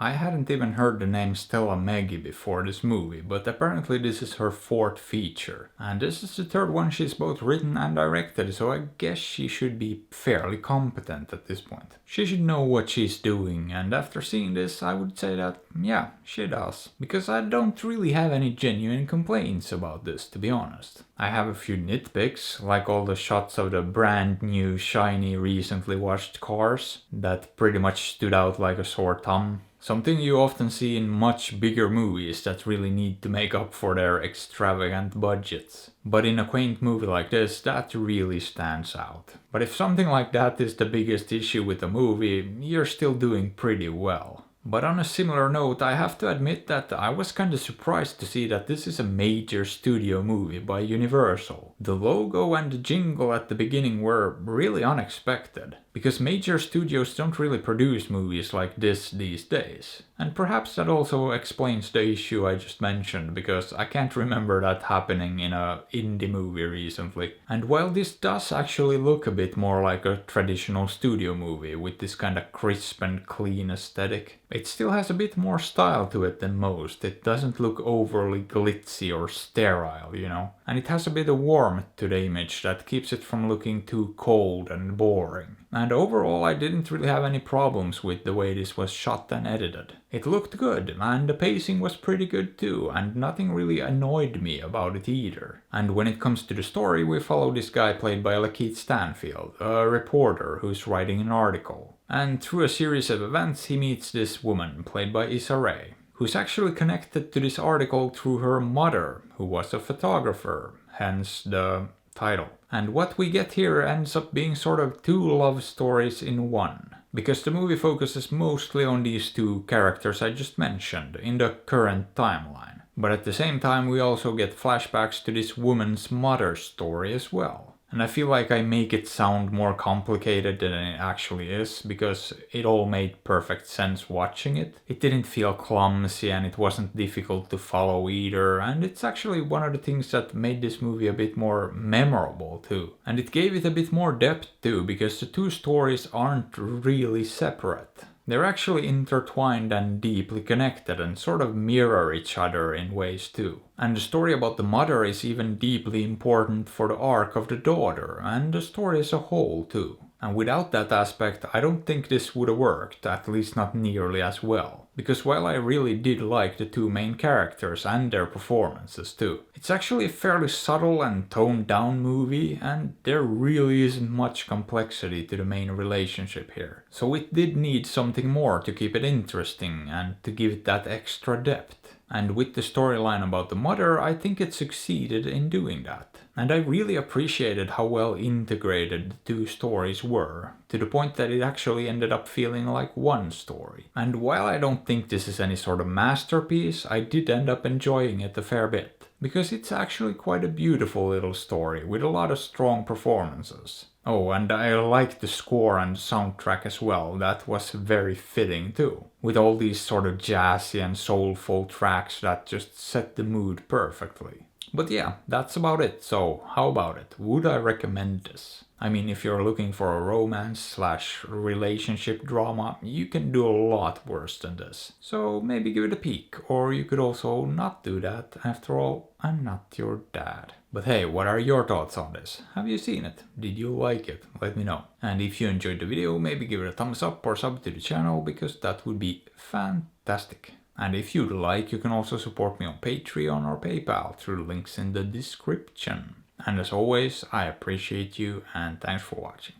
I hadn't even heard the name Stella Meggy before this movie, but apparently this is her fourth feature. And this is the third one she's both written and directed, so I guess she should be fairly competent at this point. She should know what she's doing, and after seeing this I would say that, yeah, she does. Because I don't really have any genuine complaints about this, to be honest. I have a few nitpicks, like all the shots of the brand new, shiny, recently washed cars that pretty much stood out like a sore thumb. Something you often see in much bigger movies that really need to make up for their extravagant budgets. But in a quaint movie like this, that really stands out. But if something like that is the biggest issue with a movie, you're still doing pretty well. But on a similar note, I have to admit that I was kinda surprised to see that this is a major studio movie by Universal. The logo and the jingle at the beginning were really unexpected, because major studios don't really produce movies like this these days. And perhaps that also explains the issue I just mentioned, because I can't remember that happening in a indie movie recently. And while this does actually look a bit more like a traditional studio movie with this kinda crisp and clean aesthetic, it still has a bit more style to it than most. It doesn't look overly glitzy or sterile, you know? And it has a bit of warmth to the image that keeps it from looking too cold and boring. And overall I didn't really have any problems with the way this was shot and edited. It looked good, and the pacing was pretty good too, and nothing really annoyed me about it either. And when it comes to the story, we follow this guy played by Lakeith Stanfield, a reporter who's writing an article. And through a series of events he meets this woman, played by Issa Rae, who's actually connected to this article through her mother, who was a photographer, hence the title. And what we get here ends up being sort of two love stories in one. Because the movie focuses mostly on these two characters I just mentioned in the current timeline. But at the same time we also get flashbacks to this woman's mother's story as well. And I feel like I make it sound more complicated than it actually is, because it all made perfect sense watching it. It didn't feel clumsy and it wasn't difficult to follow either, and it's actually one of the things that made this movie a bit more memorable too. And it gave it a bit more depth too, because the two stories aren't really separate. They're actually intertwined and deeply connected and sort of mirror each other in ways too. And the story about the mother is even deeply important for the arc of the daughter and the story as a whole too. And without that aspect, I don't think this would have worked, at least not nearly as well. Because while I really did like the two main characters and their performances too, it's actually a fairly subtle and toned down movie, and there really isn't much complexity to the main relationship here. So it did need something more to keep it interesting and to give it that extra depth. And with the storyline about the mother, I think it succeeded in doing that. And I really appreciated how well integrated the two stories were, to the point that it actually ended up feeling like one story. And while I don't think this is any sort of masterpiece, I did end up enjoying it a fair bit. Because it's actually quite a beautiful little story with a lot of strong performances. Oh, and I liked the score and soundtrack as well, that was very fitting too. With all these sort of jazzy and soulful tracks that just set the mood perfectly. But yeah, that's about it, so how about it? Would I recommend this? I mean, if you're looking for a romance/relationship drama, you can do a lot worse than this. So maybe give it a peek, or you could also not do that. After all, I'm not your dad. But hey, what are your thoughts on this? Have you seen it? Did you like it? Let me know. And if you enjoyed the video, maybe give it a thumbs up or sub to the channel, because that would be fantastic. And if you'd like, you can also support me on Patreon or PayPal through the links in the description. And as always, I appreciate you and thanks for watching.